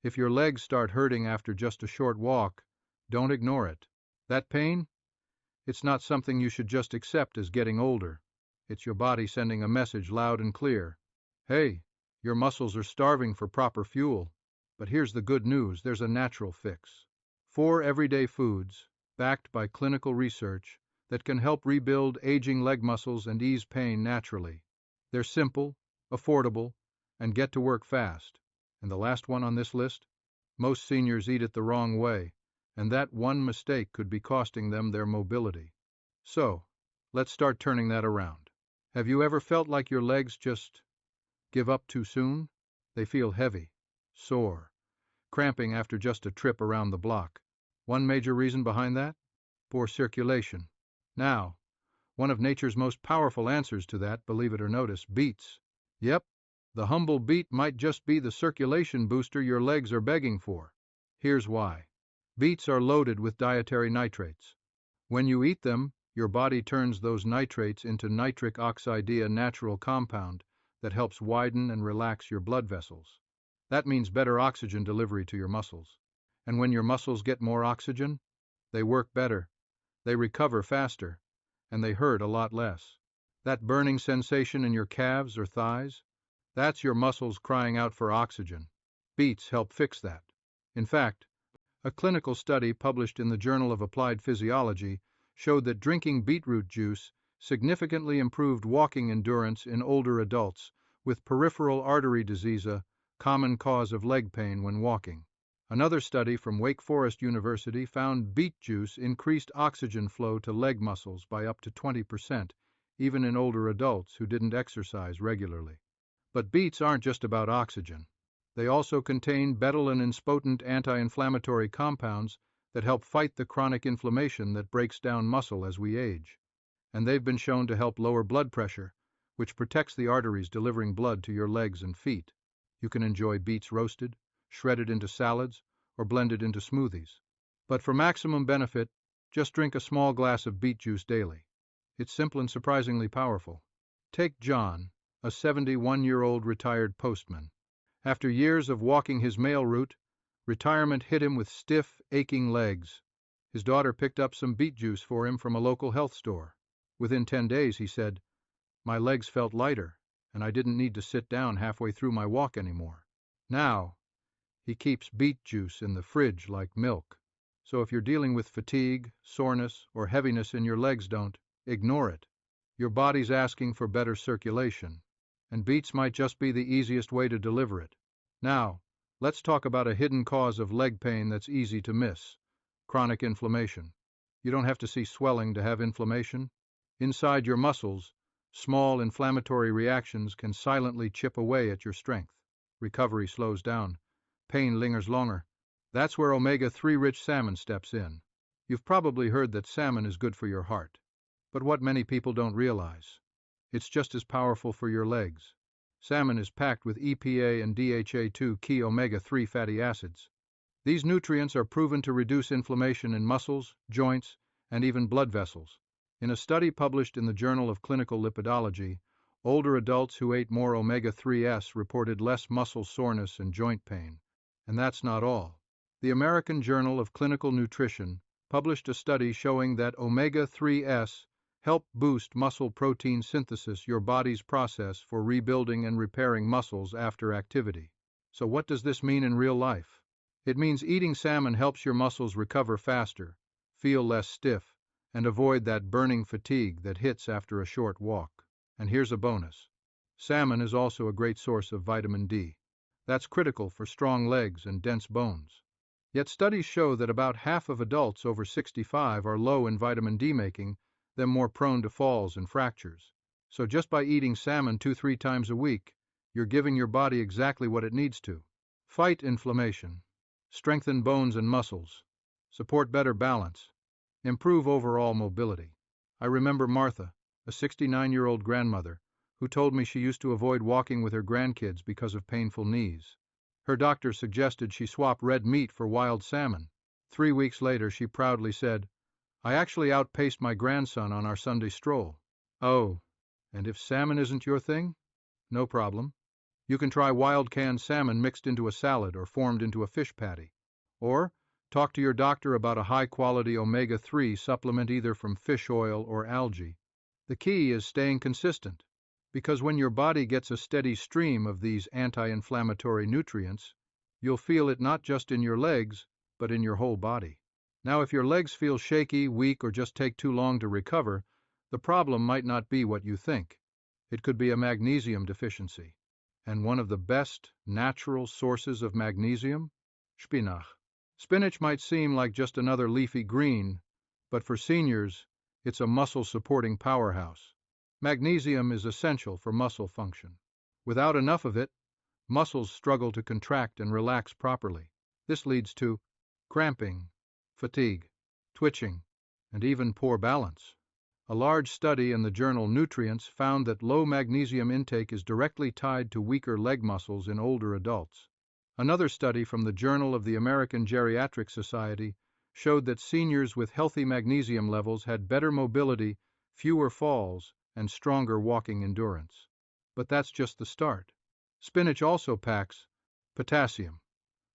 If your legs start hurting after just a short walk, don't ignore it. That pain? It's not something you should just accept as getting older. It's your body sending a message loud and clear. Hey, your muscles are starving for proper fuel. But here's the good news, there's a natural fix. 4 everyday foods, backed by clinical research, that can help rebuild aging leg muscles and ease pain naturally. They're simple, affordable, and get to work fast. And the last one on this list? Most seniors eat it the wrong way, and that one mistake could be costing them their mobility. So, let's start turning that around. Have you ever felt like your legs just give up too soon? They feel heavy, sore, cramping after just a trip around the block. One major reason behind that? Poor circulation. Now, one of nature's most powerful answers to that, believe it or notice, beets. Yep, the humble beet might just be the circulation booster your legs are begging for. Here's why. Beets are loaded with dietary nitrates. When you eat them, your body turns those nitrates into nitric oxide, a natural compound that helps widen and relax your blood vessels. That means better oxygen delivery to your muscles. And when your muscles get more oxygen, they work better, they recover faster, and they hurt a lot less. That burning sensation in your calves or thighs, that's your muscles crying out for oxygen. Beets help fix that. In fact, a clinical study published in the Journal of Applied Physiology showed that drinking beetroot juice significantly improved walking endurance in older adults with peripheral artery disease, a common cause of leg pain when walking. Another study from Wake Forest University found beet juice increased oxygen flow to leg muscles by up to 20%, even in older adults who didn't exercise regularly. But beets aren't just about oxygen. They also contain betalain-potent anti-inflammatory compounds that help fight the chronic inflammation that breaks down muscle as we age. And they've been shown to help lower blood pressure, which protects the arteries delivering blood to your legs and feet. You can enjoy beets roasted, shredded into salads, or blended into smoothies. But for maximum benefit, just drink a small glass of beet juice daily. It's simple and surprisingly powerful. Take John, a 71-year-old retired postman. After years of walking his mail route, retirement hit him with stiff, aching legs. His daughter picked up some beet juice for him from a local health store. Within 10 days, he said, "My legs felt lighter, and I didn't need to sit down halfway through my walk anymore." Now, he keeps beet juice in the fridge like milk. So if you're dealing with fatigue, soreness, or heaviness in your legs, don't ignore it. Your body's asking for better circulation, and beets might just be the easiest way to deliver it. Now, let's talk about a hidden cause of leg pain that's easy to miss: chronic inflammation. You don't have to see swelling to have inflammation. Inside your muscles, small inflammatory reactions can silently chip away at your strength. Recovery slows down. Pain lingers longer. That's where omega-3 rich salmon steps in. You've probably heard that salmon is good for your heart. But what many people don't realize, it's just as powerful for your legs. Salmon is packed with EPA and DHA2 key omega-3 fatty acids. These nutrients are proven to reduce inflammation in muscles, joints, and even blood vessels. In a study published in the Journal of Clinical Lipidology, older adults who ate more omega-3s reported less muscle soreness and joint pain. And that's not all. The American Journal of Clinical Nutrition published a study showing that omega-3s help boost muscle protein synthesis, your body's process for rebuilding and repairing muscles after activity. So what does this mean in real life? It means eating salmon helps your muscles recover faster, feel less stiff, and avoid that burning fatigue that hits after a short walk. And here's a bonus. Salmon is also a great source of vitamin D. That's critical for strong legs and dense bones. Yet studies show that about half of adults over 65 are low in vitamin D, making them more prone to falls and fractures. So just by eating salmon 2-3 times a week, you're giving your body exactly what it needs to. Fight inflammation, strengthen bones and muscles, support better balance, improve overall mobility. I remember Martha, a 69-year-old grandmother, who told me she used to avoid walking with her grandkids because of painful knees. Her doctor suggested she swap red meat for wild salmon. 3 weeks later, she proudly said, "I actually outpaced my grandson on our Sunday stroll." Oh, and if salmon isn't your thing, no problem. You can try wild canned salmon mixed into a salad or formed into a fish patty. Or talk to your doctor about a high-quality omega-3 supplement either from fish oil or algae. The key is staying consistent, because when your body gets a steady stream of these anti-inflammatory nutrients, you'll feel it not just in your legs, but in your whole body. Now, if your legs feel shaky, weak, or just take too long to recover, the problem might not be what you think. It could be a magnesium deficiency. And one of the best natural sources of magnesium? Spinach. Spinach might seem like just another leafy green, but for seniors, it's a muscle-supporting powerhouse. Magnesium is essential for muscle function. Without enough of it, muscles struggle to contract and relax properly. This leads to cramping, fatigue, twitching, and even poor balance. A large study in the journal Nutrients found that low magnesium intake is directly tied to weaker leg muscles in older adults. Another study from the Journal of the American Geriatric Society showed that seniors with healthy magnesium levels had better mobility, fewer falls, and stronger walking endurance. But that's just the start. Spinach also packs potassium,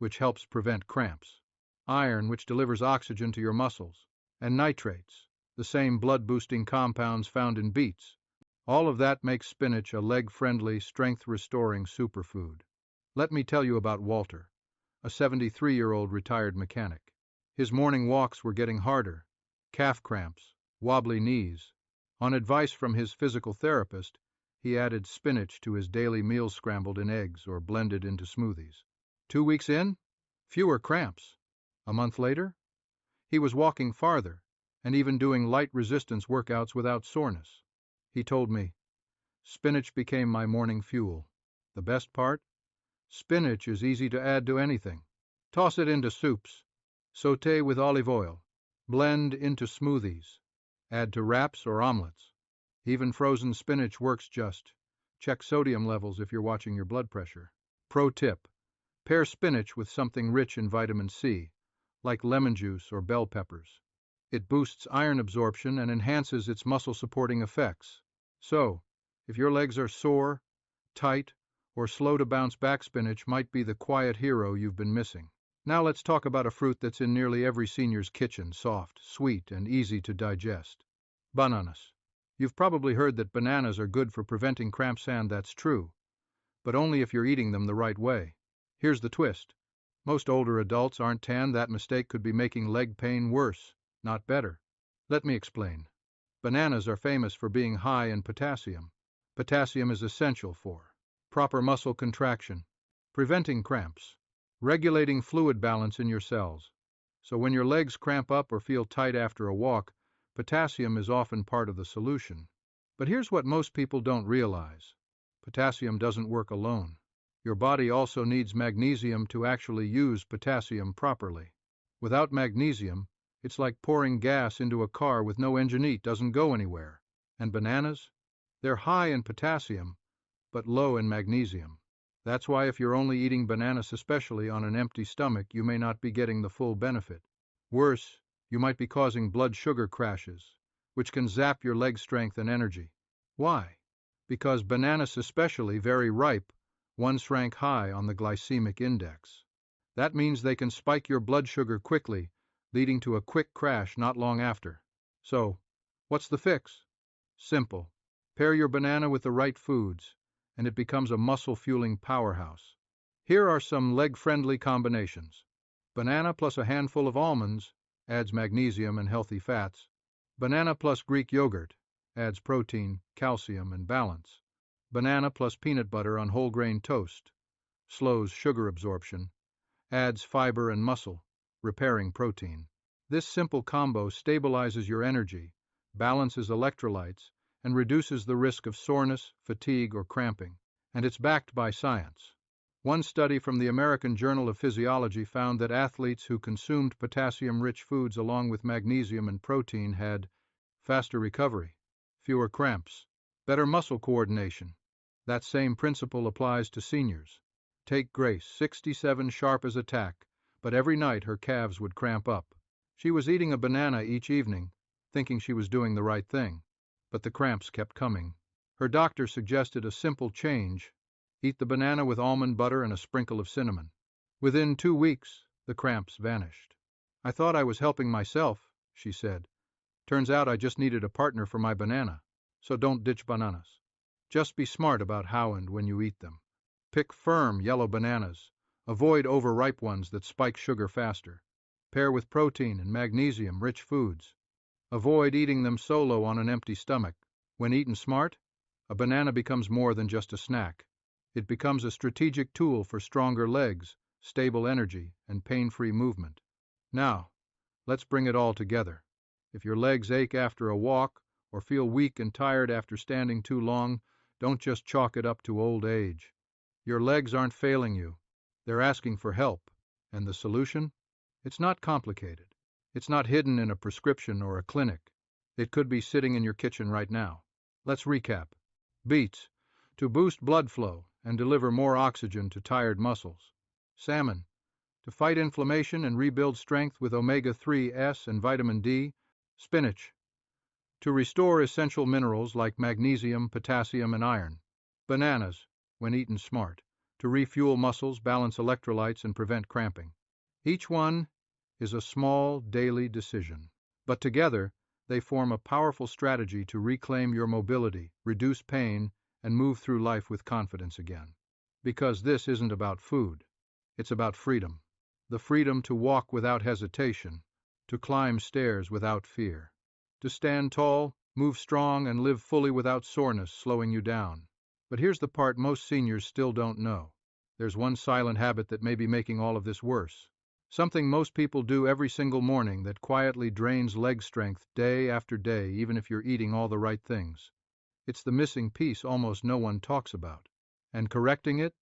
which helps prevent cramps, iron, which delivers oxygen to your muscles, and nitrates, the same blood-boosting compounds found in beets. All of that makes spinach a leg-friendly, strength-restoring superfood. Let me tell you about Walter, a 73-year-old retired mechanic. His morning walks were getting harder, calf cramps, wobbly knees. On advice from his physical therapist, he added spinach to his daily meals scrambled in eggs or blended into smoothies. 2 weeks in, fewer cramps. A month later, he was walking farther and even doing light resistance workouts without soreness. He told me, "Spinach became my morning fuel. The best part? Spinach is easy to add to anything. Toss it into soups, sauté with olive oil, blend into smoothies, add to wraps or omelets. Even frozen spinach works just. Check sodium levels if you're watching your blood pressure." Pro tip: pair spinach with something rich in vitamin C, like lemon juice or bell peppers. It boosts iron absorption and enhances its muscle-supporting effects. So, if your legs are sore, tight, or slow to bounce back, spinach might be the quiet hero you've been missing. Now let's talk about a fruit that's in nearly every senior's kitchen, soft, sweet, and easy to digest. Bananas. You've probably heard that bananas are good for preventing cramps, and that's true, but only if you're eating them the right way. Here's the twist. Most older adults aren't tan. That mistake could be making leg pain worse, not better. Let me explain. Bananas are famous for being high in potassium. Potassium is essential for proper muscle contraction, preventing cramps, regulating fluid balance in your cells. So when your legs cramp up or feel tight after a walk, potassium is often part of the solution. But here's what most people don't realize. Potassium doesn't work alone. Your body also needs magnesium to actually use potassium properly. Without magnesium, it's like pouring gas into a car with no engine. It doesn't go anywhere. And bananas? They're high in potassium, but low in magnesium. That's why if you're only eating bananas, especially on an empty stomach, you may not be getting the full benefit. Worse, you might be causing blood sugar crashes, which can zap your leg strength and energy. Why? Because bananas, especially very ripe, once rank high on the glycemic index. That means they can spike your blood sugar quickly, leading to a quick crash not long after. So, what's the fix? Simple. Pair your banana with the right foods, and it becomes a muscle-fueling powerhouse. Here are some leg-friendly combinations. Banana plus a handful of almonds adds magnesium and healthy fats. Banana plus Greek yogurt adds protein, calcium, and balance. Banana plus peanut butter on whole grain toast slows sugar absorption, adds fiber and muscle, repairing protein. This simple combo stabilizes your energy, balances electrolytes, and reduces the risk of soreness, fatigue, or cramping. And it's backed by science. One study from the American Journal of Physiology found that athletes who consumed potassium-rich foods along with magnesium and protein had faster recovery, fewer cramps, better muscle coordination. That same principle applies to seniors. Take Grace, 67, sharp as a tack, but every night her calves would cramp up. She was eating a banana each evening, thinking she was doing the right thing, but the cramps kept coming. Her doctor suggested a simple change: Eat the banana with almond butter and a sprinkle of cinnamon. Within 2 weeks, the cramps vanished. I thought I was helping myself, she said. Turns out I just needed a partner for my banana. So don't ditch bananas. Just be smart about how and when you eat them. Pick firm, yellow bananas. Avoid overripe ones that spike sugar faster. Pair with protein and magnesium-rich foods. Avoid eating them solo on an empty stomach. When eaten smart, a banana becomes more than just a snack. It becomes a strategic tool for stronger legs, stable energy, and pain-free movement. Now, let's bring it all together. If your legs ache after a walk, or feel weak and tired after standing too long, don't just chalk it up to old age. Your legs aren't failing you. They're asking for help. And the solution? It's not complicated. It's not hidden in a prescription or a clinic. It could be sitting in your kitchen right now. Let's recap. Beets, to boost blood flow and deliver more oxygen to tired muscles. Salmon, to fight inflammation and rebuild strength with omega-3s and vitamin D. Spinach, to restore essential minerals like magnesium, potassium, and iron. Bananas, when eaten smart, to refuel muscles, balance electrolytes, and prevent cramping. Each one is a small daily decision, but together they form a powerful strategy to reclaim your mobility, reduce pain, and move through life with confidence again. Because this isn't about food, it's about freedom. The freedom to walk without hesitation, to climb stairs without fear, to stand tall, move strong, and live fully without soreness slowing you down. But here's the part most seniors still don't know. There's one silent habit that may be making all of this worse. Something most people do every single morning that quietly drains leg strength day after day, even if you're eating all the right things. It's the missing piece almost no one talks about. And correcting it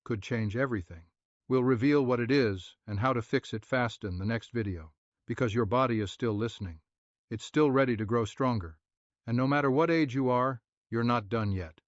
could change everything. We'll reveal what it is and how to fix it fast in the next video, because your body is still listening. It's still ready to grow stronger. And no matter what age you are, you're not done yet.